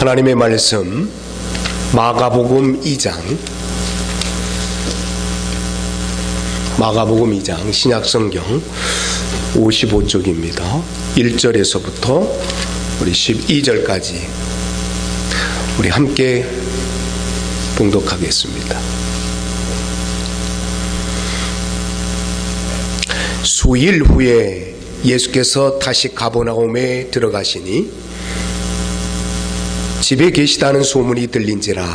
하나님의 말씀 마가복음 2장 신약성경 55쪽입니다. 1절에서부터 우리 12절까지 우리 함께 봉독하겠습니다. 수일 후에 예수께서 다시 가버나움에 들어가시니 집에 계시다는 소문이 들린지라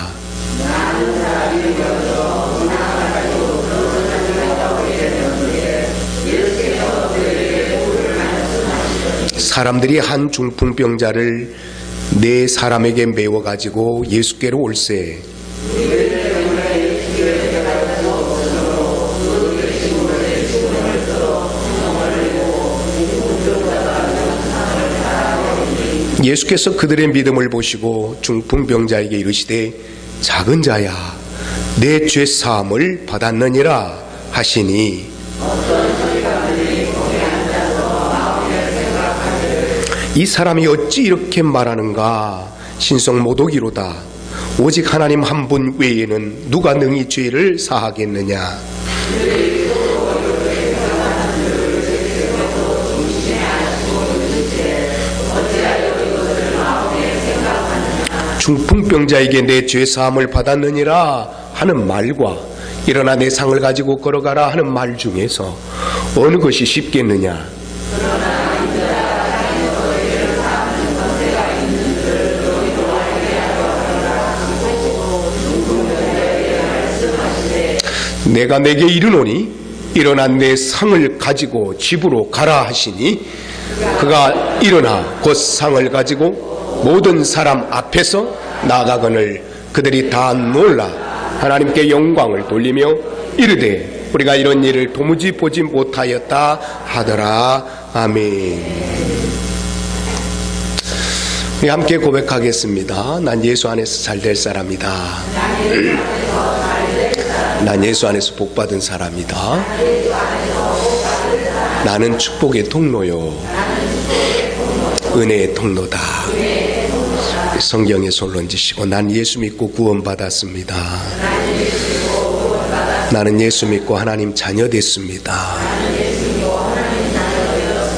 사람들이 한 중풍병자를 네 사람에게 메워 가지고 예수께로 올세 예수께서 그들의 믿음을 보시고 중풍병자에게 이르시되 작은 자야 내 죄 사함을 받았느니라 하시니 이 사람이 어찌 이렇게 말하는가 신성모독이로다 오직 하나님 한 분 외에는 누가 능히 죄를 사하겠느냐 중풍병자에게 내 죄사함을 받았느니라 하는 말과 일어나 내 상을 가지고 걸어가라 하는 말 중에서 어느 것이 쉽겠느냐 내가 내게 이르노니 일어나 내 상을 가지고 집으로 가라 하시니 그가 일어나 곧 상을 가지고 모든 사람 앞에서 나가거늘 그들이 다 놀라 하나님께 영광을 돌리며 이르되 우리가 이런 일을 도무지 보지 못하였다 하더라. 아멘. 우리 함께 고백하겠습니다. 난 예수 안에서 잘 될 사람이다. 난 예수 안에서 복받은 사람이다. 나는 축복의 통로요 은혜의 통로다. 성경에 손 얹으시고 난 예수 믿고 구원받았습니다. 나는 예수 믿고 하나님 자녀 됐습니다.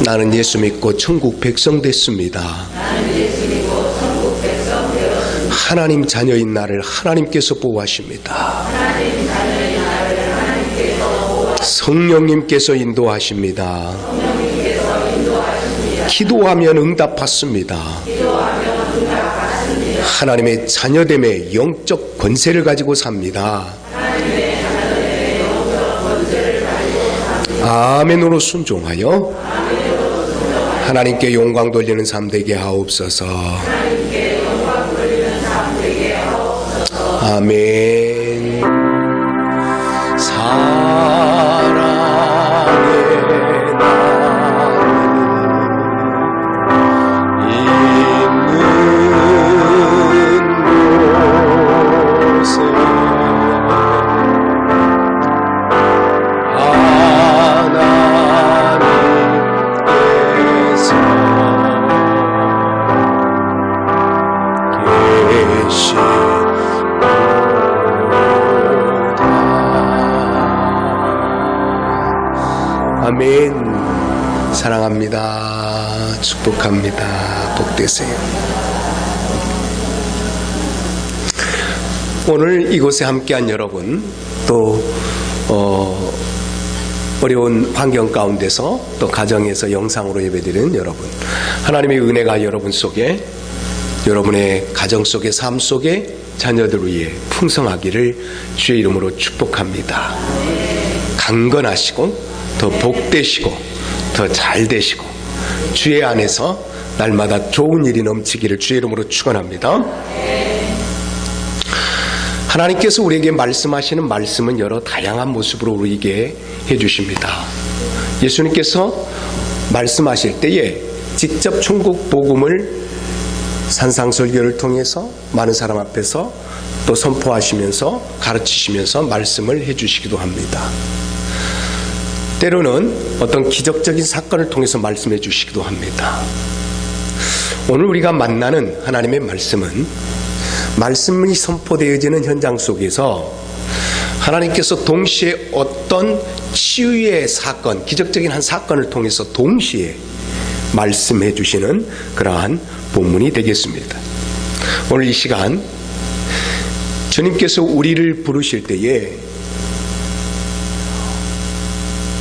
나는 예수 믿고 천국 백성 됐습니다. 하나님 자녀인 나를 하나님께서 보호하십니다. 성령님께서 인도하십니다. 기도하면 응답받습니다. 하나님의 자녀됨의 영적 권세를 가지고 삽니다. 아멘으로 순종하여 하나님께 영광 돌리는 삶 되게 하옵소서. 아멘. 아멘. 사랑합니다. 축복합니다. 복되세요. 오늘 이곳에 함께한 여러분 또 어려운 환경 가운데서 또 가정에서 영상으로 예배드리는 여러분 하나님의 은혜가 여러분 속에 여러분의 가정 속의 삶 속에 자녀들 위해 풍성하기를 주의 이름으로 축복합니다. 강건하시고 더 복되시고 더 잘되시고 주의 안에서 날마다 좋은 일이 넘치기를 주의 이름으로 축원합니다. 하나님께서 우리에게 말씀하시는 말씀은 여러 다양한 모습으로 우리에게 해주십니다. 예수님께서 말씀하실 때에 직접 천국 복음을 산상설교를 통해서 많은 사람 앞에서 또 선포하시면서 가르치시면서 말씀을 해주시기도 합니다. 때로는 어떤 기적적인 사건을 통해서 말씀해 주시기도 합니다. 오늘 우리가 만나는 하나님의 말씀은 말씀이 선포되어지는 현장 속에서 하나님께서 동시에 어떤 치유의 사건, 기적적인 한 사건을 통해서 동시에 말씀해 주시는 그러한 본문이 되겠습니다. 오늘 이 시간 주님께서 우리를 부르실 때에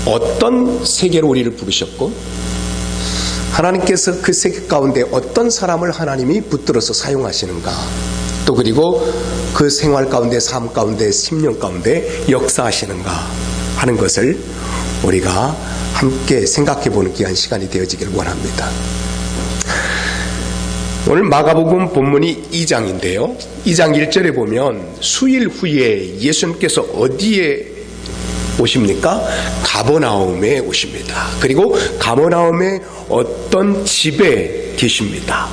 어떤 세계로 우리를 부르셨고 하나님께서 그 세계 가운데 어떤 사람을 하나님이 붙들어서 사용하시는가, 또 그리고 그 생활 가운데, 삶 가운데, 10년 가운데 역사하시는가 하는 것을 우리가 함께 생각해 보는 귀한 시간이 되어지길 원합니다. 오늘 마가복음 본문이 2장인데요. 2장 1절에 보면 수일 후에 예수님께서 어디에 오십니까? 가버나움에 오십니다. 그리고 가버나움의 어떤 집에 계십니다.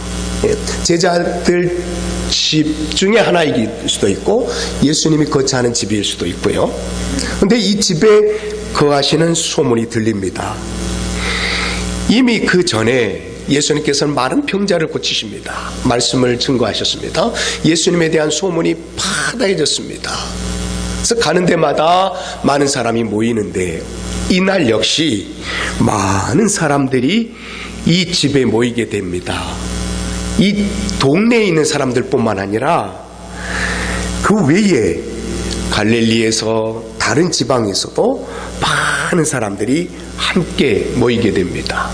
제자들 집 중에 하나일 수도 있고 예수님이 거처하는 집일 수도 있고요. 그런데 이 집에 거하시는 소문이 들립니다. 이미 그 전에 예수님께서는 많은 병자를 고치십니다. 말씀을 증거하셨습니다. 예수님에 대한 소문이 파다해졌습니다. 그래서 가는 데마다 많은 사람이 모이는데 이날 역시 많은 사람들이 이 집에 모이게 됩니다. 이 동네에 있는 사람들뿐만 아니라 그 외에 갈릴리에서 다른 지방에서도 많은 사람들이 함께 모이게 됩니다.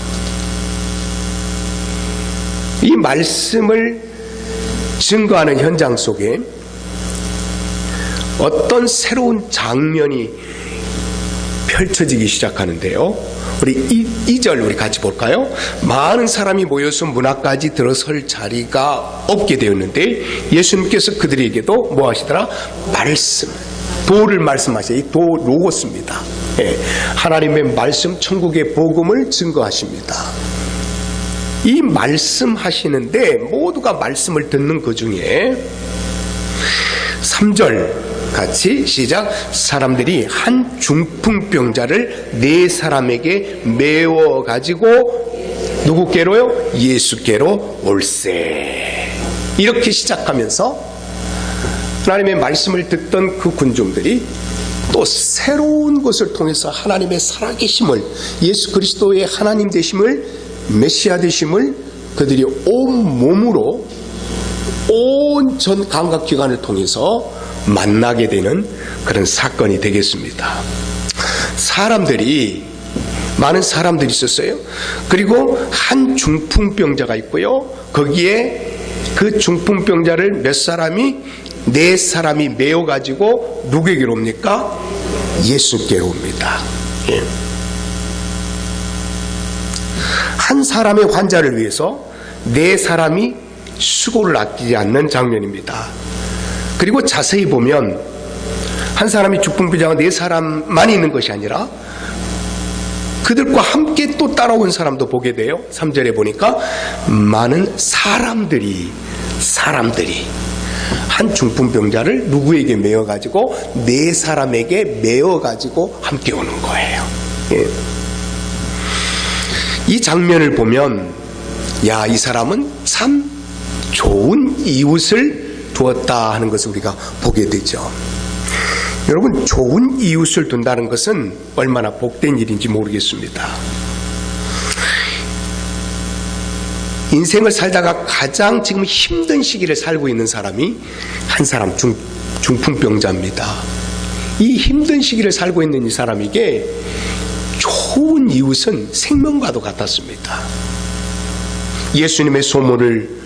이 말씀을 증거하는 현장 속에 어떤 새로운 장면이 펼쳐지기 시작하는데요. 우리 2절 우리 같이 볼까요? 많은 사람이 모여서 문 앞까지 들어설 자리가 없게 되었는데 예수님께서 그들에게도 뭐 하시더라? 도를 말씀하셔요. 이 도 로고스입니다. 하나님의 말씀, 천국의 복음을 증거하십니다. 이 말씀하시는데 모두가 말씀을 듣는 그 중에 3절 같이 시작. 사람들이 한 중풍병자를 4사람에게 메워 가지고 누구께로요? 예수께로 올세. 이렇게 시작하면서 하나님의 말씀을 듣던 그 군중들이 또 새로운 것을 통해서 하나님의 살아계심을, 예수 그리스도의 하나님 되심을, 메시아 되심을 그들이 온 몸으로 온 전 감각기관을 통해서 만나게 되는 그런 사건이 되겠습니다. 많은 사람들이 있었어요. 그리고 한 중풍병자가 있고요. 거기에 그 중풍병자를 4사람이 메어가지고 누구에게로 옵니까? 예수께로 옵니다. 예. 한 사람의 환자를 위해서 4사람이 수고를 아끼지 않는 장면입니다. 그리고 자세히 보면 한 사람이 중풍병자가 4사람만 있는 것이 아니라 그들과 함께 또 따라온 사람도 보게 돼요. 3절에 보니까 많은 사람들이 한 중풍병자를 누구에게 메어가지고 4사람에게 메어가지고 함께 오는 거예요. 예. 이 장면을 보면 야, 이 사람은 참 좋은 이웃을 두었다 하는 것을 우리가 보게 되죠. 여러분, 좋은 이웃을 둔다는 것은 얼마나 복된 일인지 모르겠습니다. 인생을 살다가 가장 지금 힘든 시기를 살고 있는 사람이 한 사람 중풍병자입니다. 이 힘든 시기를 살고 있는 이 사람에게 좋은 이웃은 생명과도 같았습니다. 예수님의 소문을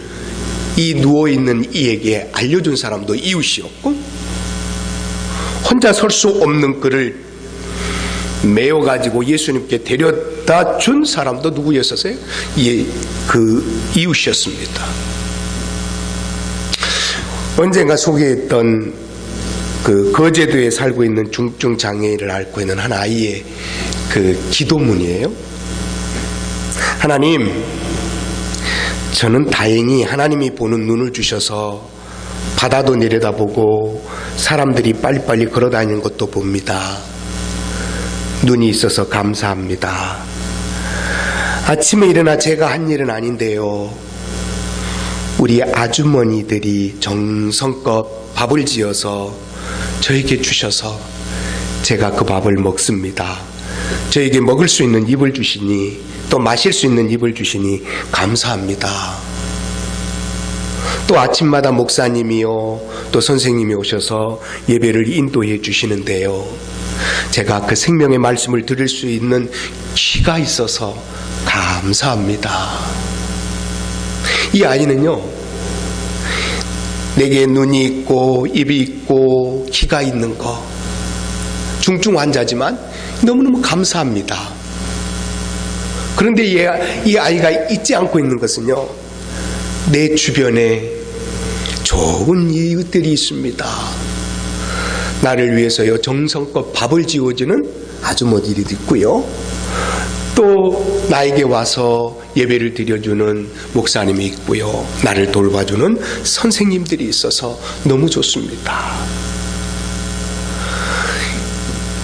이 누워있는 이에게 알려준 사람도 이웃이었고, 혼자 설 수 없는 그를 메어가지고 예수님께 데려다 준 사람도 누구였었어요? 그 이웃이었습니다. 언젠가 소개했던 그 거제도에 살고 있는 중증 장애인을 앓고 있는 한 아이의 그 기도문이에요. 하나님, 저는 다행히 하나님이 보는 눈을 주셔서 바다도 내려다보고 사람들이 빨리빨리 걸어다니는 것도 봅니다. 눈이 있어서 감사합니다. 아침에 일어나 제가 한 일은 아닌데요. 우리 아주머니들이 정성껏 밥을 지어서 저에게 주셔서 제가 그 밥을 먹습니다. 저에게 먹을 수 있는 입을 주시니, 또 마실 수 있는 입을 주시니 감사합니다. 또 아침마다 목사님이요, 또 선생님이 오셔서 예배를 인도해 주시는데요, 제가 그 생명의 말씀을 들을 수 있는 귀가 있어서 감사합니다. 이 아이는요, 내게 눈이 있고 입이 있고 귀가 있는 거, 중증 환자지만 너무너무 감사합니다. 그런데 이 아이가 잊지 않고 있는 것은요, 내 주변에 좋은 이웃들이 있습니다. 나를 위해서요 정성껏 밥을 지어주는 아주머니들이 있고요, 또 나에게 와서 예배를 드려주는 목사님이 있고요, 나를 돌봐주는 선생님들이 있어서 너무 좋습니다.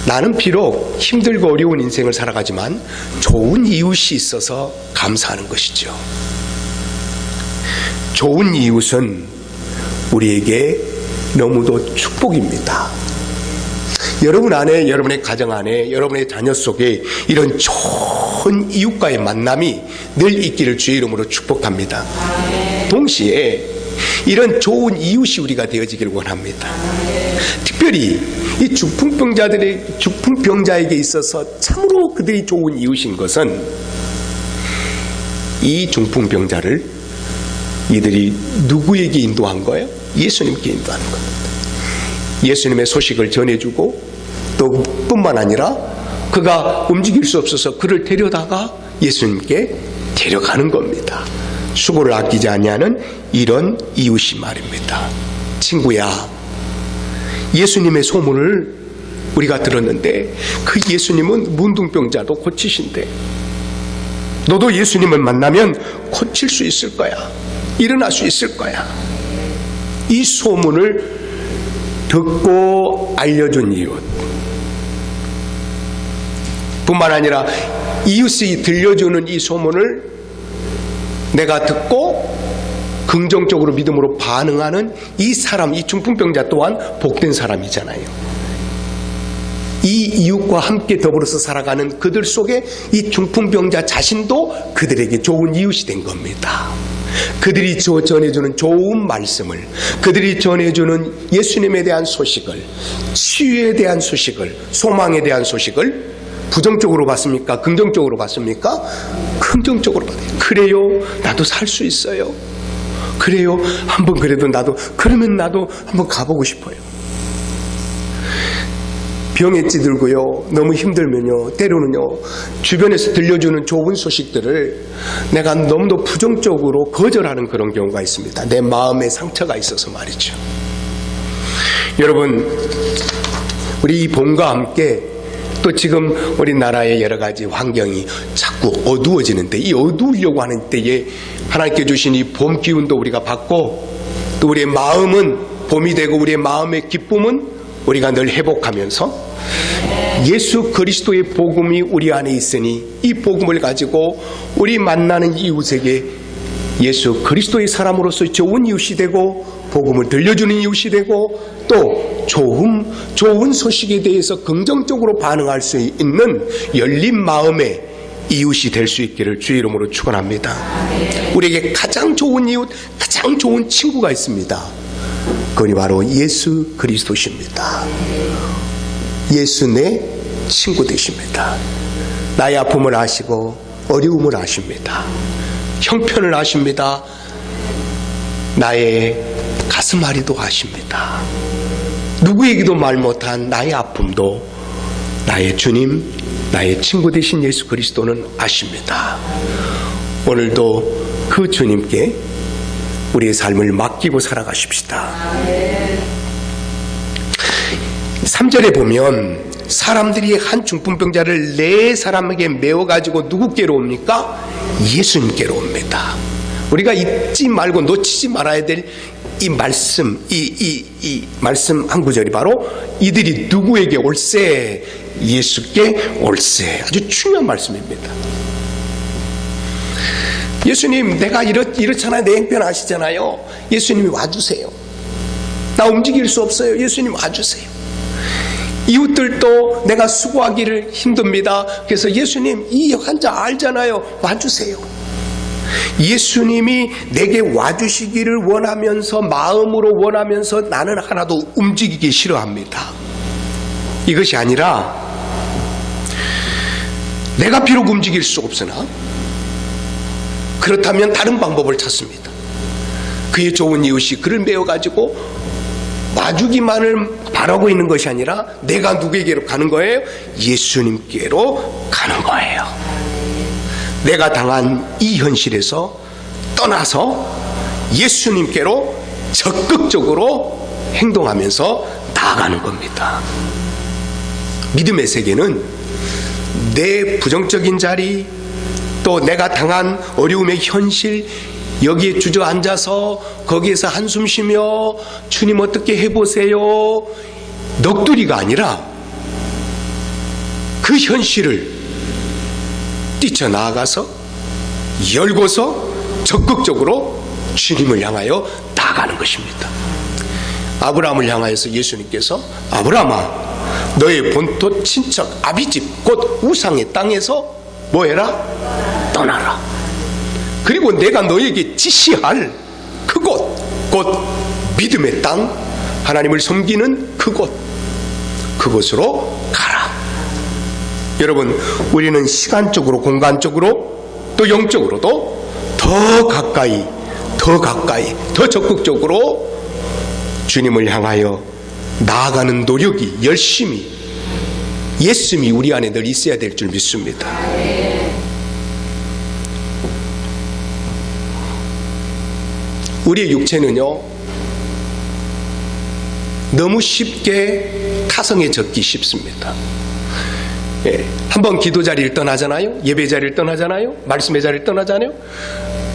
나는 비록 힘들고 어려운 인생을 살아가지만 좋은 이웃이 있어서 감사하는 것이죠. 좋은 이웃은 우리에게 너무도 축복입니다. 여러분 안에, 여러분의 가정 안에, 여러분의 자녀 속에 이런 좋은 이웃과의 만남이 늘 있기를 주의 이름으로 축복합니다. 동시에 이런 좋은 이웃이 우리가 되어지기를 원합니다. 특별히 이 중풍병자에게 있어서 참으로 그들이 좋은 이웃인 것은, 이 중풍병자를 이들이 누구에게 인도한 거예요? 예수님께 인도하는 겁니다. 예수님의 소식을 전해주고, 또 뿐만 아니라 그가 움직일 수 없어서 그를 데려다가 예수님께 데려가는 겁니다. 수고를 아끼지 아니하는 이런 이웃이 말입니다. 친구야, 예수님의 소문을 우리가 들었는데 그 예수님은 문둥병자도 고치신대. 너도 예수님을 만나면 고칠 수 있을 거야. 일어날 수 있을 거야. 이 소문을 듣고 알려준 이웃 뿐만 아니라 이웃이 들려주는 이 소문을 내가 듣고 긍정적으로 믿음으로 반응하는 이 사람, 이 중풍병자 또한 복된 사람이잖아요. 이 이웃과 함께 더불어서 살아가는 그들 속에 이 중풍병자 자신도 그들에게 좋은 이웃이 된 겁니다. 그들이 전해주는 좋은 말씀을, 그들이 전해주는 예수님에 대한 소식을, 치유에 대한 소식을, 소망에 대한 소식을 부정적으로 봤습니까? 긍정적으로 봤습니까? 긍정적으로 봤어요. 그래요, 나도 살 수 있어요. 그래요, 한번 그래도 그러면 나도 한번 가보고 싶어요. 병에 찌들고요, 너무 힘들면요, 때로는요, 주변에서 들려주는 좋은 소식들을 내가 너무도 부정적으로 거절하는 그런 경우가 있습니다. 내 마음에 상처가 있어서 말이죠. 여러분, 우리 이 봄과 함께 또 지금 우리나라의 여러 가지 환경이 자꾸 어두워지는데, 이 어두우려고 하는 때에 하나님께 주신 이 봄 기운도 우리가 받고, 또 우리의 마음은 봄이 되고 우리의 마음의 기쁨은 우리가 늘 회복하면서 예수 그리스도의 복음이 우리 안에 있으니 이 복음을 가지고 우리 만나는 이웃에게 예수 그리스도의 사람으로서 좋은 이웃이 되고, 복음을 들려주는 이웃이 되고, 또 좋은 소식에 대해서 긍정적으로 반응할 수 있는 열린 마음의 이웃이 될 수 있기를 주의 이름으로 축원합니다. 우리에게 가장 좋은 이웃, 가장 좋은 친구가 있습니다. 그분이 바로 예수 그리스도십니다. 예수 내 친구 되십니다. 나의 아픔을 아시고 어려움을 아십니다. 형편을 아십니다. 나의 가슴앓이도 아십니다. 누구에게도 말 못한 나의 아픔도 나의 주님, 나의 친구 되신 예수 그리스도는 아십니다. 오늘도 그 주님께 우리의 삶을 맡기고 살아가십시다. 3절에 보면 사람들이 한 중풍병자를 4사람에게 메워가지고 누구께로 옵니까? 예수님께로 옵니다. 우리가 잊지 말고 놓치지 말아야 될 이 말씀, 이 말씀 한 구절이 바로 이들이 누구에게 올세? 예수께 올세. 아주 중요한 말씀입니다. 예수님, 내가 이렇잖아요. 내 형편 아시잖아요. 예수님이 와주세요. 나 움직일 수 없어요. 예수님 와주세요. 이웃들도 내가 수고하기를 힘듭니다. 그래서 예수님, 이 환자 알잖아요. 와주세요. 예수님이 내게 와주시기를 원하면서, 마음으로 원하면서 나는 하나도 움직이기 싫어합니다. 이것이 아니라 내가 비록 움직일 수 없으나 그렇다면 다른 방법을 찾습니다. 그의 좋은 이웃이 그를 메워가지고 와주기만을 바라고 있는 것이 아니라 내가 누구에게로 가는 거예요? 예수님께로 가는 거예요. 내가 당한 이 현실에서 떠나서 예수님께로 적극적으로 행동하면서 나아가는 겁니다. 믿음의 세계는 내 부정적인 자리, 또 내가 당한 어려움의 현실, 여기에 주저앉아서 거기에서 한숨 쉬며 주님 어떻게 해보세요, 넋두리가 아니라 그 현실을 뛰쳐나아가서 열고서 적극적으로 주님을 향하여 나아가는 것입니다. 아브라함을 향하여서 예수님께서 아브라함아, 너의 본토 친척 아비집 곧 우상의 땅에서 뭐해라? 떠나라. 그리고 내가 너에게 지시할 그곳, 곧 믿음의 땅, 하나님을 섬기는 그곳으로 가라. 여러분, 우리는 시간적으로, 공간적으로, 또 영적으로도 더 가까이, 더 적극적으로 주님을 향하여 나아가는 노력이, 열심히, 예씀이 우리 안에 늘 있어야 될 줄 믿습니다. 우리의 육체는요, 너무 쉽게 타성에 젖기 쉽습니다. 한번 기도 자리를 떠나잖아요. 예배 자리를 떠나잖아요. 말씀의 자리를 떠나잖아요.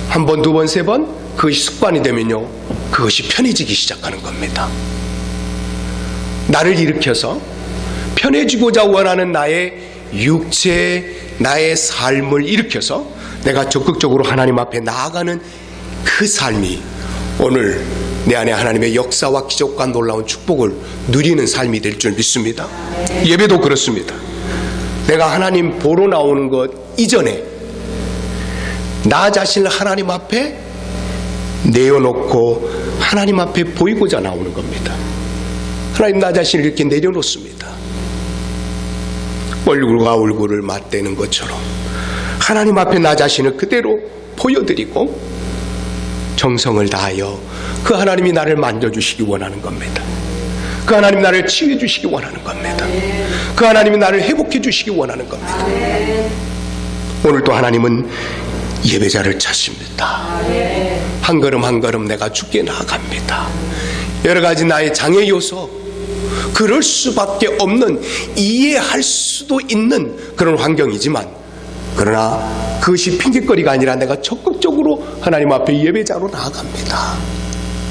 한 번, 두 번, 세 번, 그것이 습관이 되면요, 그것이 편해지기 시작하는 겁니다. 나를 일으켜서 편해지고자 원하는 나의 육체, 나의 삶을 일으켜서 내가 적극적으로 하나님 앞에 나아가는 그 삶이 오늘 내 안에 하나님의 역사와 기적과 놀라운 축복을 누리는 삶이 될 줄 믿습니다. 예배도 그렇습니다. 내가 하나님 보러 나오는 것 이전에 나 자신을 하나님 앞에 내어놓고 하나님 앞에 보이고자 나오는 겁니다. 하나님, 나 자신을 이렇게 내려놓습니다. 얼굴과 얼굴을 맞대는 것처럼 하나님 앞에 나 자신을 그대로 보여드리고 정성을 다하여 그 하나님이 나를 만져주시기 원하는 겁니다. 그 하나님이 나를 치유해 주시기 원하는 겁니다. 그 하나님이 나를 회복해 주시기 원하는 겁니다. 오늘도 하나님은 예배자를 찾습니다. 한 걸음 한 걸음 내가 주께 나아갑니다. 여러 가지 나의 장애 요소, 그럴 수밖에 없는, 이해할 수도 있는 그런 환경이지만, 그러나 그것이 핑계거리가 아니라 내가 적극적으로 하나님 앞에 예배자로 나아갑니다.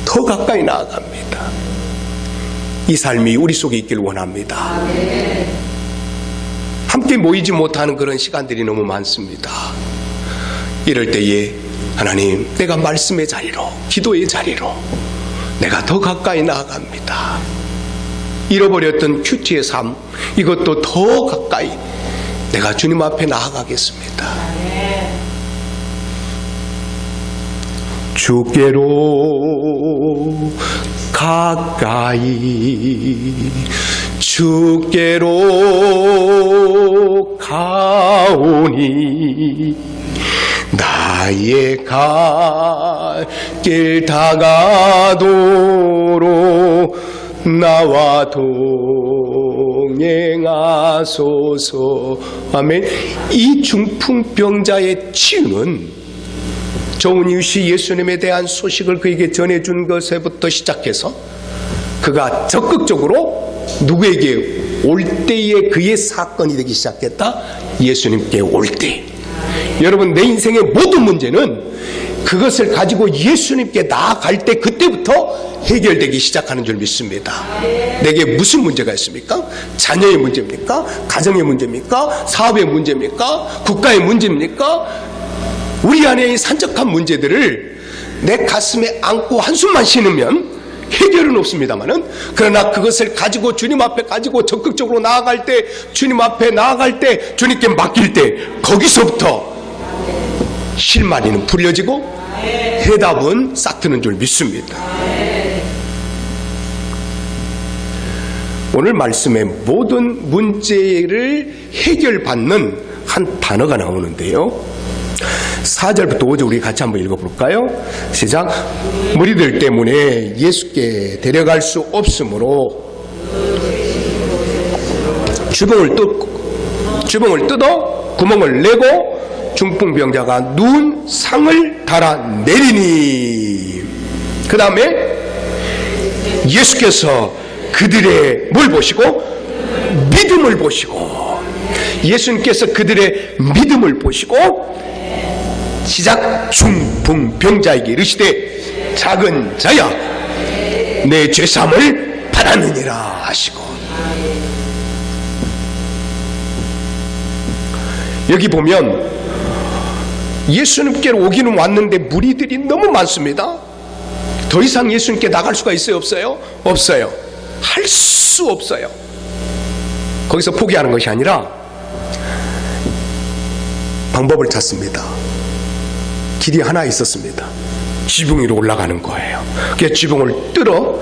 더 가까이 나아갑니다. 이 삶이 우리 속에 있길 원합니다. 함께 모이지 못하는 그런 시간들이 너무 많습니다. 이럴 때에 하나님, 내가 말씀의 자리로, 기도의 자리로 내가 더 가까이 나아갑니다. 잃어버렸던 큐티의 삶, 이것도 더 가까이 내가 주님 앞에 나아가겠습니다. 주께로 가까이, 주께로 가오니 나의 갈 길 다가도록 나와 동행하소서. 아멘. 이 중풍병자의 치유는 좋은 이웃이 예수님에 대한 소식을 그에게 전해준 것에부터 시작해서 그가 적극적으로 누구에게 올 때에 그의 사건이 되기 시작했다. 예수님께 올 때. 여러분, 내 인생의 모든 문제는 그것을 가지고 예수님께 나아갈 때 그때부터 해결되기 시작하는 줄 믿습니다. 내게 무슨 문제가 있습니까? 자녀의 문제입니까? 가정의 문제입니까? 사업의 문제입니까? 국가의 문제입니까? 우리 안에 이 산적한 문제들을 내 가슴에 안고 한숨만 쉬으면 해결은 없습니다만은, 그러나 그것을 가지고 주님 앞에 가지고 적극적으로 나아갈 때, 주님 앞에 나아갈 때, 주님께 맡길 때, 거기서부터 실마리는 풀려지고 해답은 싹 트는 줄 믿습니다. 오늘 말씀의 모든 문제를 해결받는 한 단어가 나오는데요, 4절부터 5절 우리 같이 한번 읽어볼까요? 시작. 무리들 때문에 예수께 데려갈 수 없으므로 주봉을 뜯어 구멍을 내고 중풍병자가 누운 상을 달아 내리니, 그 다음에 예수께서 그들의 뭘 보시고? 믿음을 보시고, 예수님께서 그들의 믿음을 보시고 시작. 중풍병자에게 이르시되 작은 자야 내 죄사함을 받았느니라 하시고, 여기 보면 예수님께로 오기는 왔는데 무리들이 너무 많습니다. 더 이상 예수님께 나갈 수가 있어요, 없어요? 없어요. 할 수 없어요. 거기서 포기하는 것이 아니라 방법을 찾습니다. 길이 하나 있었습니다. 지붕 위로 올라가는 거예요. 그래서 지붕을 뚫어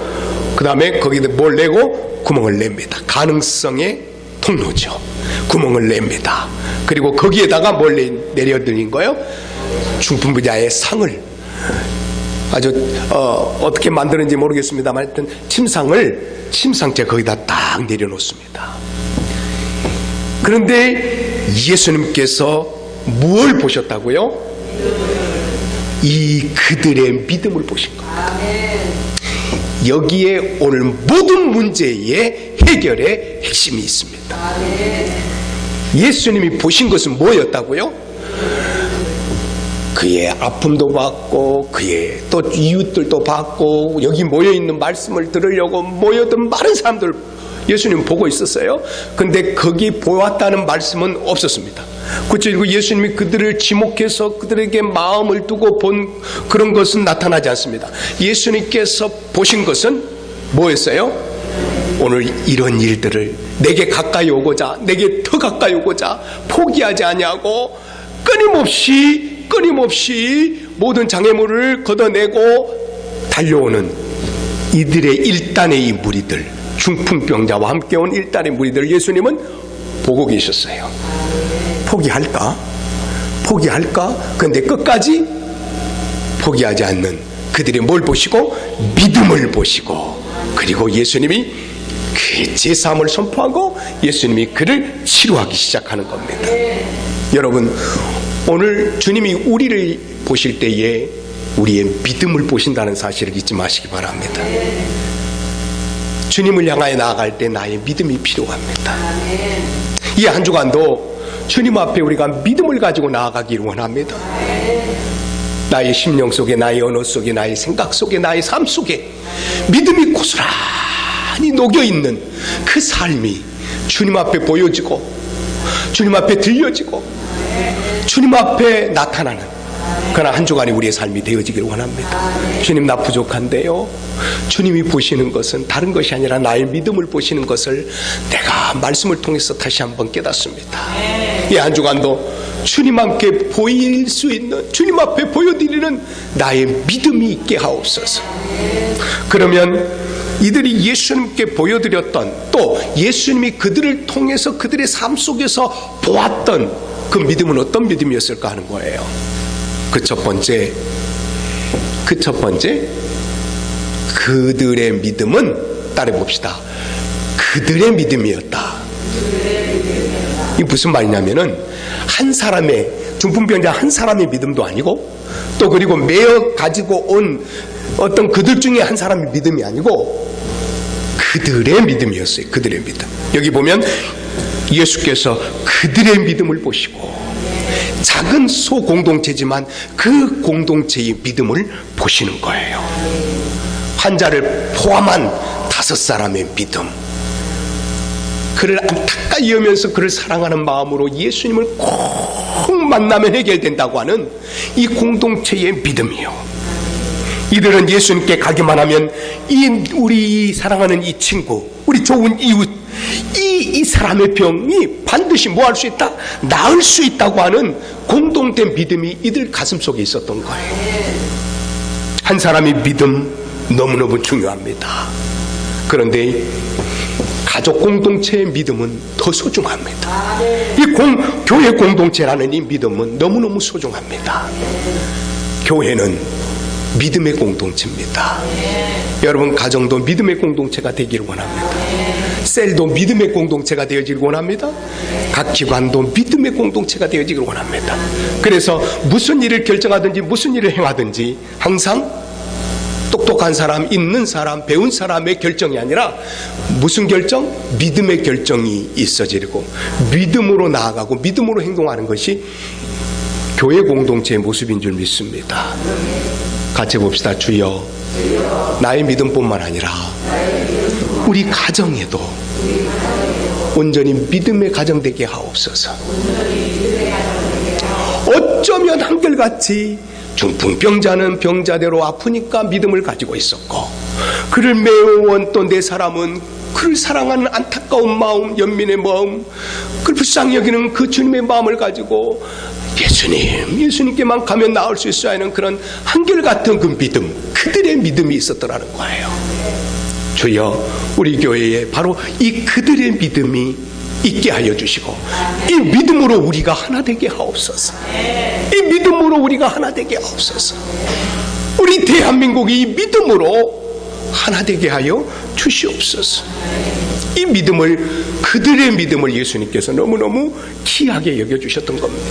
그 다음에 거기에 뭘 내고 구멍을 냅니다. 가능성의 통로죠. 구멍을 냅니다. 그리고 거기에다가 뭘 내려드린 거예요? 중풍병자의 상을, 아주 어떻게 만드는지 모르겠습니다만 하여튼 침상째 거기다 딱 내려놓습니다. 그런데 예수님께서 무엇을 보셨다고요? 이 그들의 믿음을 보신 겁니다. 여기에 오늘 모든 문제의 해결의 핵심이 있습니다. 예수님이 보신 것은 뭐였다고요? 그의 아픔도 받고 그의 또 이웃들도 받고 여기 모여있는 말씀을 들으려고 모여든 많은 사람들 예수님 보고 있었어요. 근데 거기 보았다는 말씀은 없었습니다. 그리고 예수님이 그들을 지목해서 그들에게 마음을 두고 본 그런 것은 나타나지 않습니다. 예수님께서 보신 것은 뭐였어요? 오늘 이런 일들을 내게 가까이 오고자, 내게 더 가까이 오고자 포기하지 아니하고 끊임없이 모든 장애물을 걷어내고 달려오는 이들의 일단의 이 무리들, 중풍병자와 함께 온 일단의 무리들 예수님은 보고 계셨어요. 포기할까? 그런데 끝까지 포기하지 않는 그들이 뭘 보시고? 믿음을 보시고, 그리고 예수님이 그의 제사함을 선포하고 예수님이 그를 치료하기 시작하는 겁니다. 여러분, 오늘 주님이 우리를 보실 때에 우리의 믿음을 보신다는 사실을 잊지 마시기 바랍니다. 주님을 향하여 나아갈 때 나의 믿음이 필요합니다. 이 한 주간도 주님 앞에 우리가 믿음을 가지고 나아가기를 원합니다. 나의 심령 속에, 나의 언어 속에, 나의 생각 속에, 나의 삶 속에 믿음이 고스란히 녹여있는 그 삶이 주님 앞에 보여지고 주님 앞에 들려지고 주님 앞에 나타나는 그러나 한 주간이 우리의 삶이 되어지기를 원합니다. 주님, 나 부족한데요. 주님이 보시는 것은 다른 것이 아니라 나의 믿음을 보시는 것을 내가 말씀을 통해서 다시 한번 깨닫습니다. 이 한 주간도 주님 함께 보일 수 있는, 주님 앞에 보여드리는 나의 믿음이 있게 하옵소서. 그러면 이들이 예수님께 보여드렸던, 또 예수님이 그들을 통해서 그들의 삶 속에서 보았던 그 믿음은 어떤 믿음이었을까 하는 거예요. 그 첫 번째 그들의 믿음은 따라해봅시다. 그들의 믿음이었다. 이게 무슨 말이냐면은 한 사람의, 중풍병자 한 사람의 믿음도 아니고, 또 그리고 매어 가지고 온 어떤 그들 중에 한 사람의 믿음이 아니고 그들의 믿음이었어요. 그들의 믿음. 여기 보면 예수께서 그들의 믿음을 보시고, 작은 소공동체지만 그 공동체의 믿음을 보시는 거예요. 환자를 포함한 5사람의 믿음, 그를 안타까이 여면서 그를 사랑하는 마음으로 예수님을 꼭 만나면 해결된다고 하는 이 공동체의 믿음이요. 이들은 예수님께 가기만 하면 우리 사랑하는 이 친구, 우리 좋은 이웃, 이 사람의 병이 반드시 뭐 할 수 있다? 나을 수 있다고 하는 공동된 믿음이 이들 가슴 속에 있었던 거예요. 한 사람의 믿음 너무너무 중요합니다. 그런데 가족 공동체의 믿음은 더 소중합니다. 교회 공동체라는 이 믿음은 너무너무 소중합니다. 교회는 믿음의 공동체입니다. 여러분 가정도 믿음의 공동체가 되기를 원합니다. 셀도 믿음의 공동체가 되어지길 원합니다. 각 기관도 믿음의 공동체가 되어지길 원합니다. 그래서 무슨 일을 결정하든지 무슨 일을 행하든지 항상 똑똑한 사람, 있는 사람, 배운 사람의 결정이 아니라 무슨 결정? 믿음의 결정이 있어지고 믿음으로 나아가고 믿음으로 행동하는 것이 교회 공동체의 모습인 줄 믿습니다. 같이 봅시다. 주여, 나의 믿음뿐만 아니라 우리 가정에도 온전히 믿음의 가정 되게 하옵소서. 어쩌면 한결같이 중풍병자는 병자대로 아프니까 믿음을 가지고 있었고, 그를 메워온 또 내 사람은 그를 사랑하는 안타까운 마음, 연민의 마음, 그를 불쌍히 여기는 그 주님의 마음을 가지고 예수님께만 가면 나을 수 있어야 하는 그런 한결같은 그 믿음, 그들의 믿음이 있었더라는 거예요. 주여, 우리 교회에 바로 이 그들의 믿음이 있게 하여 주시고 이 믿음으로 우리가 하나 되게 하옵소서. 이 믿음으로 우리가 하나 되게 하옵소서. 우리 대한민국이 이 믿음으로 하나 되게 하여 주시옵소서. 이 믿음을, 그들의 믿음을 예수님께서 너무너무 귀하게 여겨주셨던 겁니다.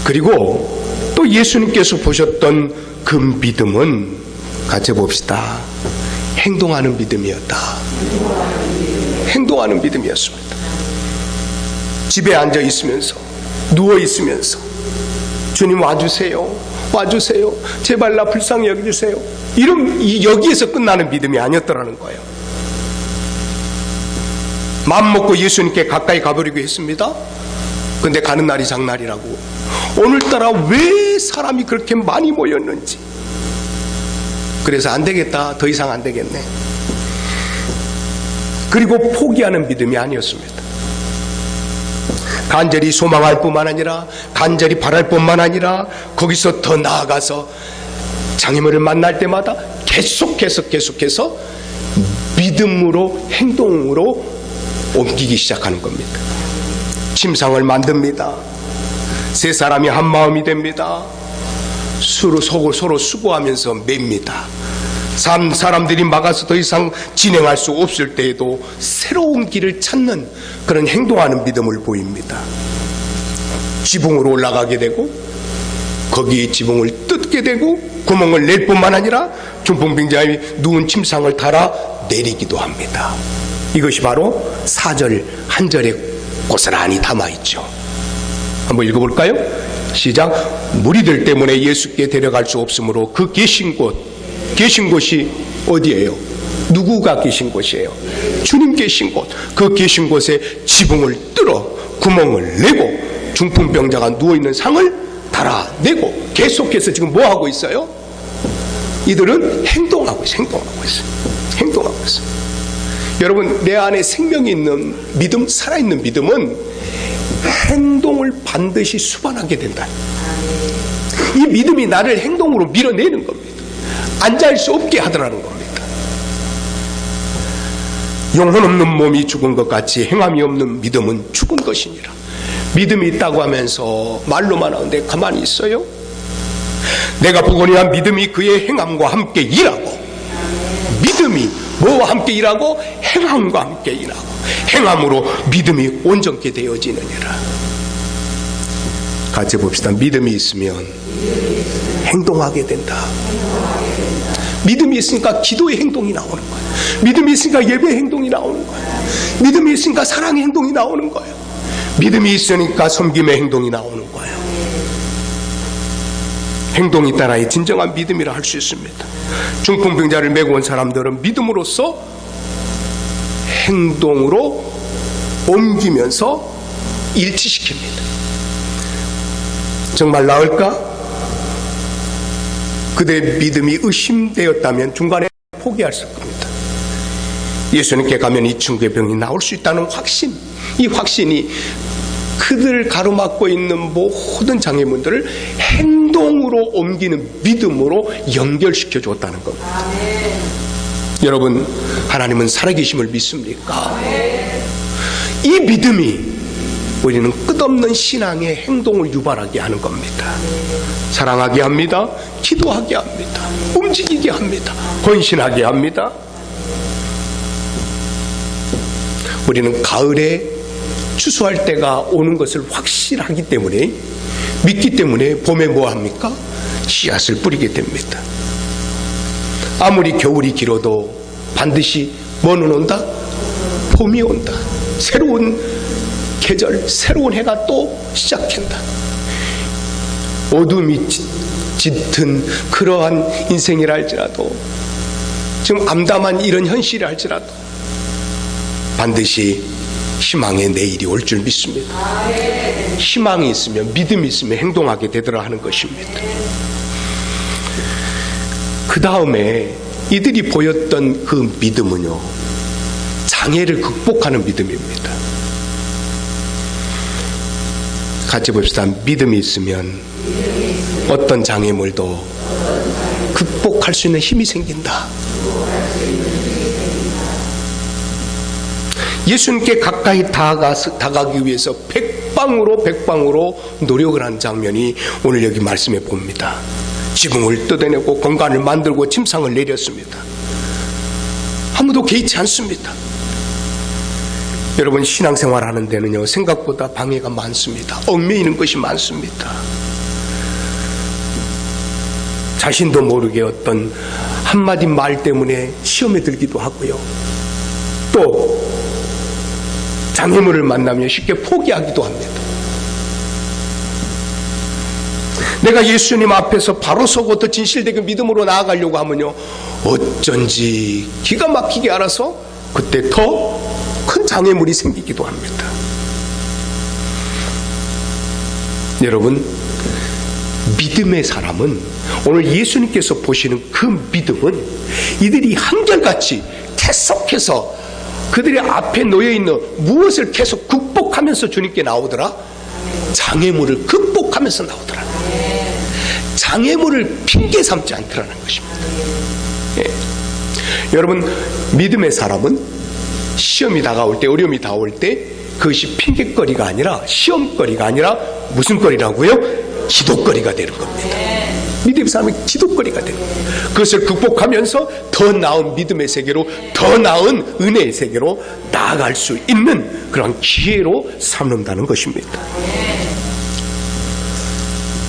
그리고 또 예수님께서 보셨던 그 믿음은 같이 봅시다. 행동하는 믿음이었다. 행동하는 믿음이었습니다. 집에 앉아 있으면서, 누워 있으면서 주님 와주세요, 와주세요, 제발 나 불쌍히 여겨주세요, 여기에서 끝나는 믿음이 아니었더라는 거예요. 마음 먹고 예수님께 가까이 가버리고 했습니다. 근데 가는 날이 장날이라고. 오늘따라 왜 사람이 그렇게 많이 모였는지. 그래서 안 되겠다, 더 이상 안 되겠네. 그리고 포기하는 믿음이 아니었습니다. 간절히 소망할 뿐만 아니라, 간절히 바랄 뿐만 아니라, 거기서 더 나아가서 장애물을 만날 때마다 계속해서 믿음으로, 행동으로 옮기기 시작하는 겁니다. 침상을 만듭니다. 세 사람이 한 마음이 됩니다. 서로 수고하면서 맵니다. 사람들이 막아서 더 이상 진행할 수 없을 때에도 새로운 길을 찾는 그런 행동하는 믿음을 보입니다. 지붕으로 올라가게 되고 거기 지붕을 뜯게 되고 구멍을 낼 뿐만 아니라 중풍병자의 누운 침상을 달아 내리기도 합니다. 이것이 바로 4절 한 절에 고스란히 담아있죠. 한번 읽어볼까요? 시작. 무리들 때문에 예수께 데려갈 수 없으므로 그 계신 곳이 어디예요? 누구가 계신 곳이에요? 주님 계신 곳. 그 계신 곳에 지붕을 뚫어 구멍을 내고 중풍병자가 누워있는 상을 달아내고 계속해서 지금 뭐 하고 있어요? 이들은 행동하고 있어요. 행동하고 있어요. 여러분, 내 안에 생명이 있는 믿음, 살아있는 믿음은 행동을 반드시 수반하게 된다. 이 믿음이 나를 행동으로 밀어내는 겁니다. 앉아있을 수 없게 하더라는 겁니다. 영혼 없는 몸이 죽은 것 같이 행함이 없는 믿음은 죽은 것이니라. 믿음이 있다고 하면서 말로만 하는데 가만히 있어요? 내가 보거니와 믿음이 그의 행함과 함께 일하고, 믿음이 뭐와 함께 일하고? 행함과 함께 일하고, 행함으로 믿음이 온전케 되어지느니라. 같이 봅시다. 믿음이 있으면 행동하게 된다. 믿음이 있으니까 기도의 행동이 나오는 거예요. 믿음이 있으니까 예배의 행동이 나오는 거예요. 믿음이 있으니까 사랑의 행동이 나오는 거예요. 믿음이 있으니까 섬김의 행동이 나오는 거예요. 행동이 따라야 진정한 믿음이라 할 수 있습니다. 중풍병자를 메고 온 사람들은 믿음으로써 행동으로 옮기면서 일치시킵니다. 정말 나을까? 그대의 믿음이 의심되었다면 중간에 포기했을 겁니다. 예수님께 가면 이 친구의 병이 나을 수 있다는 확신, 이 확신이 그들을 가로막고 있는 모든 장애물들을 행동으로 옮기는 믿음으로 연결시켜 줬다는 겁니다. 아멘. 여러분, 하나님은 살아계심을 믿습니까? 아멘. 이 믿음이 우리는 끝없는 신앙의 행동을 유발하게 하는 겁니다. 사랑하게 합니다. 기도하게 합니다. 움직이게 합니다. 헌신하게 합니다. 우리는 가을에 추수할 때가 오는 것을 확실하기 때문에, 믿기 때문에 봄에 뭐 합니까? 씨앗을 뿌리게 됩니다. 아무리 겨울이 길어도 반드시 뭐는 온다? 봄이 온다. 새로운 계절, 새로운 해가 또 시작한다. 어둠이 짙은 그러한 인생이라 할지라도, 지금 암담한 이런 현실이 할지라도 반드시 희망의 내일이 올 줄 믿습니다. 희망이 있으면, 믿음이 있으면 행동하게 되더라 하는 것입니다. 그 다음에 이들이 보였던 그 믿음은요, 장애를 극복하는 믿음입니다. 같이 봅시다. 믿음이 있으면 어떤 장애물도 극복할 수 있는 힘이 생긴다. 예수님께 가까이 다가가기 위해서 백방으로 노력을 한 장면이 오늘 여기 말씀에 봅니다. 지붕을 뜯어내고 공간을 만들고 침상을 내렸습니다. 아무도 개의치 않습니다. 여러분, 신앙생활 하는 데는요, 생각보다 방해가 많습니다. 얽매이는 것이 많습니다. 자신도 모르게 어떤 한마디 말 때문에 시험에 들기도 하고요. 또 장애물을 만나면 쉽게 포기하기도 합니다. 내가 예수님 앞에서 바로 서고 더 진실되게 믿음으로 나아가려고 하면요, 어쩐지 기가 막히게 알아서 그때 더 큰 장애물이 생기기도 합니다. 여러분, 믿음의 사람은, 오늘 예수님께서 보시는 그 믿음은 이들이 한결같이 계속해서 그들의 앞에 놓여있는 무엇을 계속 극복하면서 주님께 나오더라? 장애물을 극복하면서 나오더라. 장애물을 핑계 삼지 않더라는 것입니다. 예. 여러분, 믿음의 사람은 시험이 다가올 때, 어려움이 다가올 때 그것이 핑계거리가 아니라, 시험거리가 아니라 무슨 거리라고요? 기도거리가 되는 겁니다. 믿음의 사람이 기도거리가 되는 겁니다. 그것을 극복하면서 더 나은 믿음의 세계로, 더 나은 은혜의 세계로 나아갈 수 있는 그런 기회로 삼는다는 것입니다.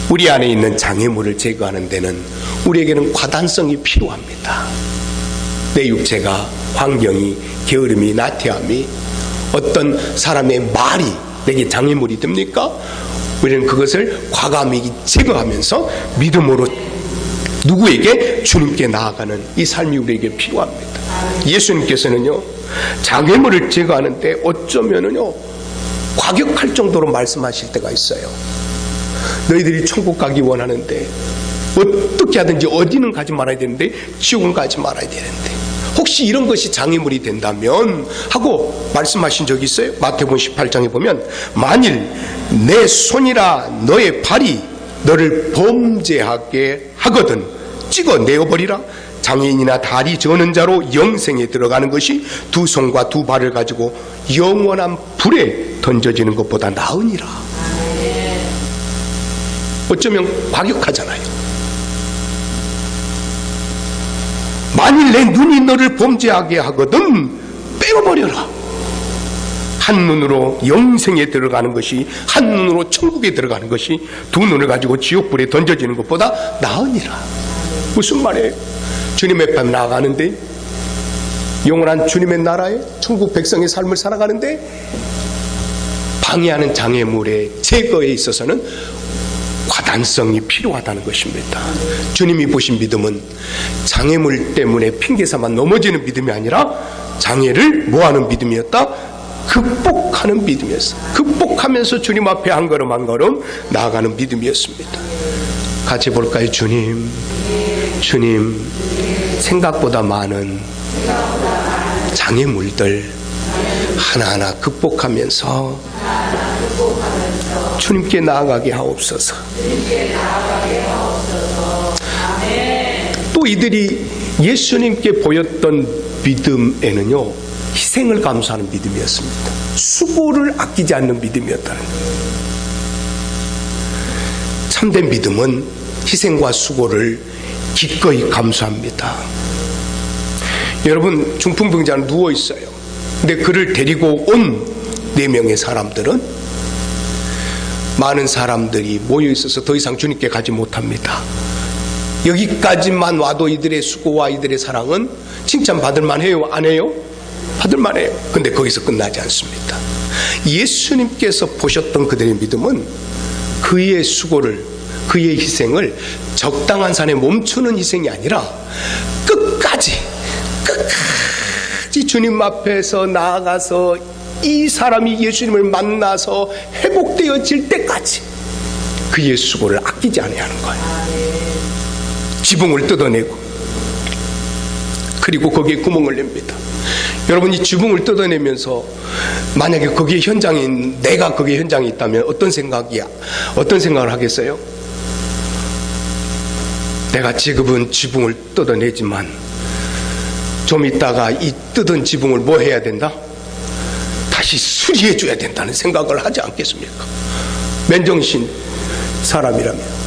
우리 안에 있는 장애물을 제거하는 데는 우리에게는 과단성이 필요합니다. 내 육체가, 환경이, 게으름이, 나태함이, 어떤 사람의 말이 내게 장애물이 됩니까? 우리는 그것을 과감히 제거하면서 믿음으로 누구에게? 주님께 나아가는 이 삶이 우리에게 필요합니다. 예수님께서는요, 장애물을 제거하는데 어쩌면은요, 과격할 정도로 말씀하실 때가 있어요. 너희들이 천국 가기 원하는데 어떻게 하든지 어디는 가지 말아야 되는데 지옥은 가지 말아야 되는데 혹시 이런 것이 장애물이 된다면 하고 말씀하신 적이 있어요. 마태복음 18장에 보면, 만일 내 손이나 너의 발이 너를 범죄하게 하거든 찍어내어버리라. 장애인이나 다리 저는 자로 영생에 들어가는 것이 두 손과 두 발을 가지고 영원한 불에 던져지는 것보다 나으니라. 어쩌면 과격하잖아요. 만일 내 눈이 너를 범죄하게 하거든 빼어버려라. 한 눈으로 영생에 들어가는 것이, 한 눈으로 천국에 들어가는 것이 두 눈을 가지고 지옥불에 던져지는 것보다 나으니라. 무슨 말이에요? 주님의 편 나아가는데, 영원한 주님의 나라에 천국 백성의 삶을 살아가는데 방해하는 장애물의 제거에 있어서는 과단성이 필요하다는 것입니다. 주님이 보신 믿음은 장애물 때문에 핑계삼아 넘어지는 믿음이 아니라 장애를 뭐하는 믿음이었다? 극복하는 믿음이었어요. 극복하면서 주님 앞에 한 걸음 한 걸음 나아가는 믿음이었습니다. 같이 볼까요? 주님, 생각보다 많은 장애물들 하나하나 극복하면서 주님께 나아가게 하옵소서. 또 이들이 예수님께 보였던 믿음에는요, 희생을 감수하는 믿음이었습니다. 수고를 아끼지 않는 믿음이었다는 거예요. 참된 믿음은 희생과 수고를 기꺼이 감수합니다. 여러분, 중풍병자는 누워 있어요. 근데 그를 데리고 온 4명의 사람들은 많은 사람들이 모여 있어서 더 이상 주님께 가지 못합니다. 여기까지만 와도 이들의 수고와 이들의 사랑은 칭찬받을 만해요? 안 해요? 받을 만해요. 근데 거기서 끝나지 않습니다. 예수님께서 보셨던 그들의 믿음은 그의 수고를, 그의 희생을 적당한 산에 멈추는 희생이 아니라 끝까지 주님 앞에서 나아가서 이 사람이 예수님을 만나서 회복되어질 때까지 그의 수고를 아끼지 않아야 하는 거예요. 지붕을 뜯어내고 그리고 거기에 구멍을 냅니다. 여러분, 이 지붕을 뜯어내면서 만약에 거기에 현장인, 내가 거기에 현장에 있다면 어떤 생각을 하겠어요? 내가 지금은 지붕을 뜯어내지만 좀 있다가 이 뜯은 지붕을 뭐 해야 된다? 다시 수리해 줘야 된다는 생각을 하지 않겠습니까? 맨정신 사람이라면.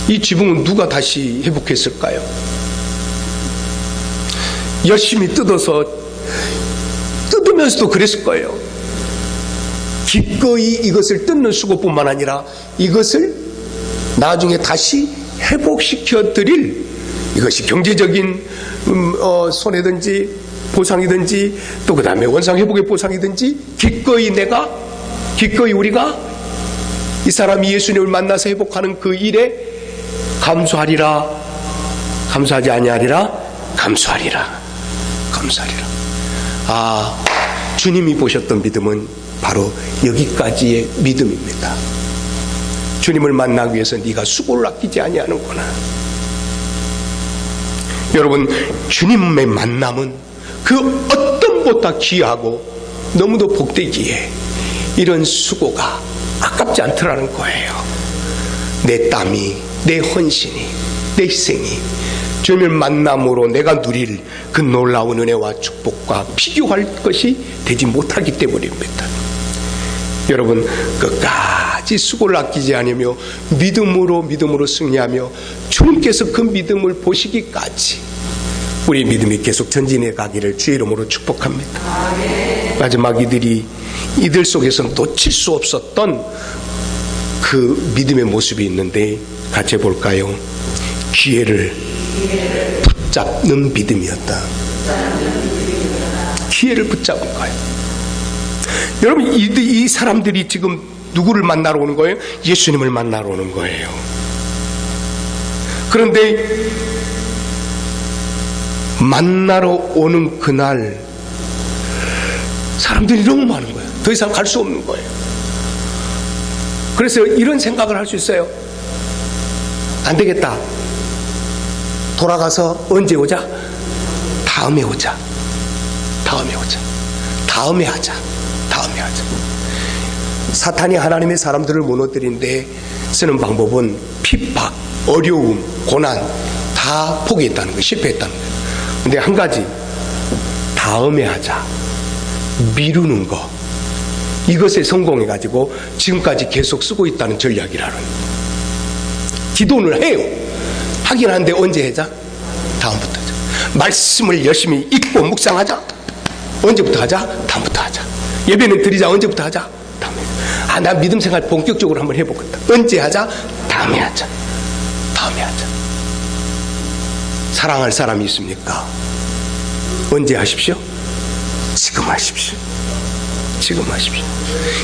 이 지붕은 누가 다시 회복했을까요? 열심히 뜯으면서도 그랬을 거예요. 기꺼이 이것을 뜯는 수고뿐만 아니라 이것을 나중에 다시 회복시켜 드릴, 이것이 경제적인 손해든지 보상이든지 또 그 다음에 원상 회복의 보상이든지 기꺼이 우리가 이 사람이 예수님을 만나서 회복하는 그 일에 감수하리라, 감수하지 아니하리라, 감수하리라. 주님이 보셨던 믿음은 바로 여기까지의 믿음입니다. 주님을 만나기 위해서 네가 수고를 아끼지 아니하는구나. 여러분, 주님의 만남은 그 어떤 것보다 귀하고 너무도 복되기에 이런 수고가 아깝지 않더라는 거예요. 내 땀이, 내 헌신이, 내 희생이 주님을 만남으로 내가 누릴 그 놀라운 은혜와 축복과 비교할 것이 되지 못하기 때문입니다. 여러분, 끝까지 수고를 아끼지 않으며 믿음으로 승리하며 주님께서 그 믿음을 보시기까지 우리 믿음이 계속 전진해 가기를 주의 이름으로 축복합니다. 마지막 이들 속에서 놓칠 수 없었던 그 믿음의 모습이 있는데 같이 볼까요? 기회를 붙잡는 믿음이었다. 기회를 붙잡은 거예요. 여러분, 이 사람들이 지금 누구를 만나러 오는 거예요? 예수님을 만나러 오는 거예요. 그런데 만나러 오는 그날 사람들이 너무 많은 거예요. 더 이상 갈 수 없는 거예요. 그래서 이런 생각을 할 수 있어요. 안 되겠다. 돌아가서 언제 오자? 다음에 오자. 다음에 하자. 사탄이 하나님의 사람들을 무너뜨리는데 쓰는 방법은 핍박, 어려움, 고난 다 포기했다는 거예요. 실패했다는 거예요. 근데 한 가지, 다음에 하자, 미루는 거, 이것에 성공해가지고 지금까지 계속 쓰고 있다는 전략이라는 거예요. 기도를 해요. 하긴 하는데 언제 하자? 다음부터 하자. 말씀을 열심히 읽고 묵상하자. 언제부터 하자? 다음부터 하자. 예배는 드리자. 언제부터 하자? 다음에. 나 믿음 생활 본격적으로 한번 해보겠다. 언제 하자? 다음에 하자. 사랑할 사람이 있습니까? 언제 하십시오? 지금 하십시오.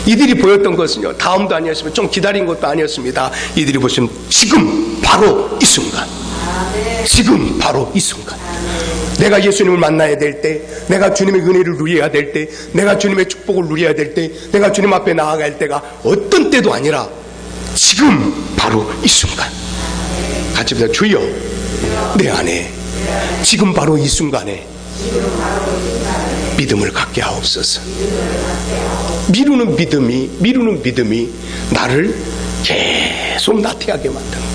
이들이 보였던 것은요, 다음도 아니었으면 좀 기다린 것도 아니었습니다. 이들이 보시면 지금 바로 이 순간 지금 바로 이 순간. 내가 예수님을 만나야 될 때, 내가 주님의 은혜를 누려야 될 때, 내가 주님의 축복을 누려야 될 때, 내가 주님 앞에 나아갈 때가 어떤 때도 아니라 지금 바로 이 순간. 같이 보자. 주여, 내 안에 지금 바로 이 순간에 믿음을 갖게 하옵소서. 미루는 믿음이 나를 계속 나태하게 만드는 거예요.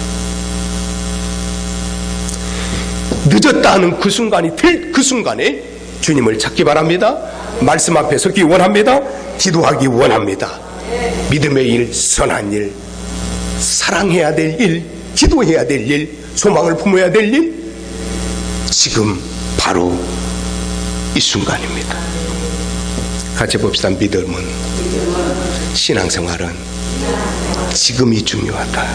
늦었다 하는 그 순간이 될 그 순간에 주님을 찾기 바랍니다. 말씀 앞에 서기 원합니다. 기도하기 원합니다. 믿음의 일, 선한 일, 사랑해야 될 일, 기도해야 될 일, 소망을 품어야 될 일, 지금 바로 이 순간입니다. 같이 봅시다. 믿음은, 신앙생활은 지금이 중요하다.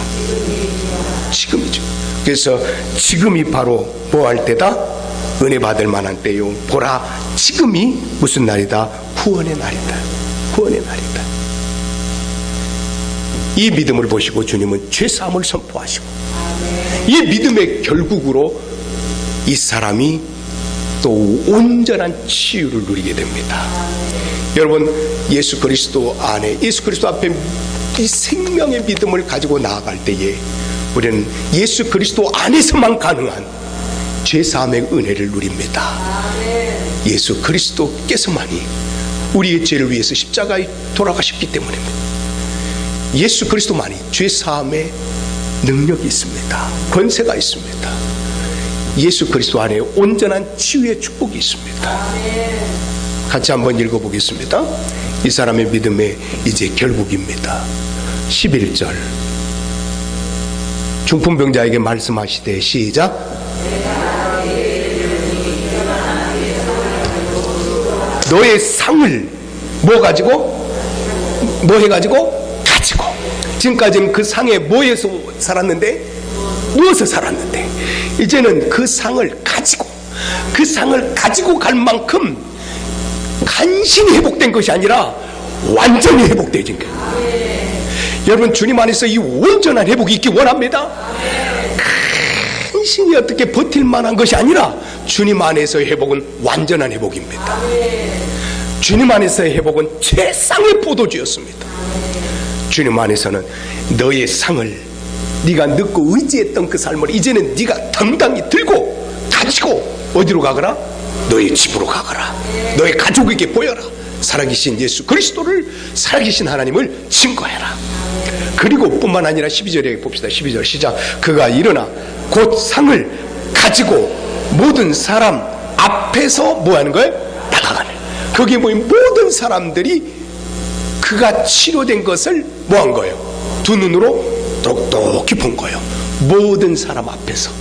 지금이 중요하다. 그래서 지금이 바로 뭐 할 때다? 은혜 받을 만한 때요. 보라, 지금이 무슨 날이다? 구원의 날이다. 구원의 날이다. 이 믿음을 보시고 주님은 죄사함을 선포하시고, 이 믿음의 결국으로 이 사람이 또 온전한 치유를 누리게 됩니다. 여러분, 예수 그리스도 안에, 예수 그리스도 앞에 이 생명의 믿음을 가지고 나아갈 때에 우리는 예수 그리스도 안에서만 가능한 죄사함의 은혜를 누립니다. 예수 그리스도께서만이 우리의 죄를 위해서 십자가에 돌아가셨기 때문입니다. 예수 그리스도만이 죄사함의 능력이 있습니다. 권세가 있습니다. 예수 그리스도 안에 온전한 치유의 축복이 있습니다. 같이 한번 읽어보겠습니다. 이 사람의 믿음의 이제 결국입니다. 11절. 중풍병자에게 말씀하시되, 시작. 너의 상을 뭐 가지고? 뭐 해가지고? 가지고. 지금까지는 그 상에 뭐에서 살았는데? 누워서 살았는데, 이제는 그 상을 가지고, 그 상을 가지고 갈 만큼 간신히 회복된 것이 아니라 완전히 회복되어진 거예요. 여러분, 주님 안에서 이 온전한 회복이 있기 원합니다. 간신히 어떻게 버틸 만한 것이 아니라 주님 안에서의 회복은 완전한 회복입니다. 주님 안에서의 회복은 최상의 포도주였습니다. 주님 안에서는 너의 상을, 네가 늦고 의지했던 그 삶을 이제는 네가 당당히 들고 가지고 어디로 가거라? 너의 집으로 가거라. 너의 가족에게 보여라. 살아계신 예수 그리스도를, 살아계신 하나님을 증거해라. 그리고 뿐만 아니라 12절에 봅시다. 12절 시작. 그가 일어나 곧 상을 가지고 모든 사람 앞에서 뭐 하는 거예요? 나가가네. 거기에 모인 모든 사람들이 그가 치료된 것을 뭐 한 거예요? 두 눈으로 똑똑히 본 거예요. 모든 사람 앞에서.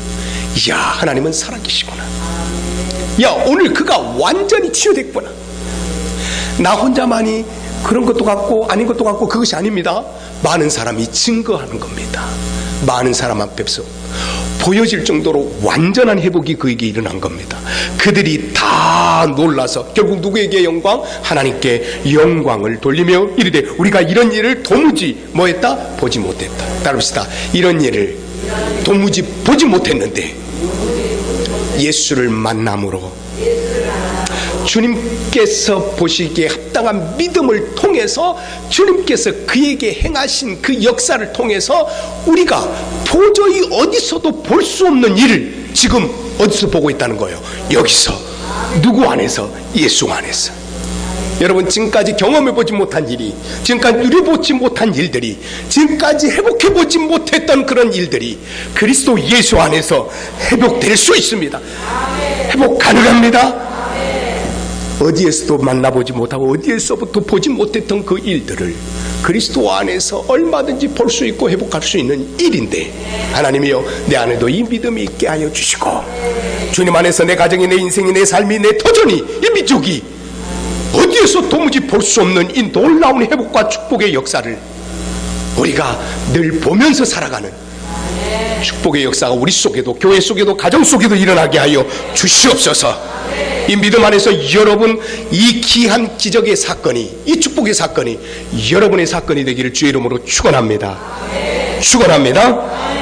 이야, 하나님은 살아계시구나. 야, 오늘 그가 완전히 치유됐구나. 나 혼자만이 그런 것도 같고 아닌 것도 같고 그것이 아닙니다. 많은 사람이 증거하는 겁니다. 많은 사람 앞에서 보여질 정도로 완전한 회복이 그에게 일어난 겁니다. 그들이 다 놀라서 결국 누구에게 영광? 하나님께 영광을 돌리며 이르되, 우리가 이런 일을 도무지 뭐했다? 보지 못했다. 따릅시다. 이런 일을 도무지 보지 못했는데 예수를 만남으로 주님께서 보시기에 합당한 믿음을 통해서, 주님께서 그에게 행하신 그 역사를 통해서 우리가 도저히 어디서도 볼 수 없는 일을 지금 어디서 보고 있다는 거예요? 여기서. 누구 안에서? 예수 안에서. 여러분, 지금까지 경험해보지 못한 일이, 지금까지 누려보지 못한 일들이, 지금까지 회복해보지 못했던 그런 일들이 그리스도 예수 안에서 회복될 수 있습니다. 회복 가능합니다. 어디에서도 만나보지 못하고 어디에서부터 보지 못했던 그 일들을 그리스도 안에서 얼마든지 볼 수 있고 회복할 수 있는 일인데, 하나님이여, 내 안에도 이 믿음이 있게 하여 주시고, 주님 안에서 내 가정이, 내 인생이, 내 삶이, 내 터전이, 이 민족이 어디에서 도무지 볼 수 없는 이 놀라운 회복과 축복의 역사를 우리가 늘 보면서 살아가는 축복의 역사가 우리 속에도, 교회 속에도, 가정 속에도 일어나게 하여 주시옵소서. 이 믿음 안에서 여러분, 이 귀한 기적의 사건이, 이 축복의 사건이 여러분의 사건이 되기를 주의 이름으로 축원합니다. 축원합니다.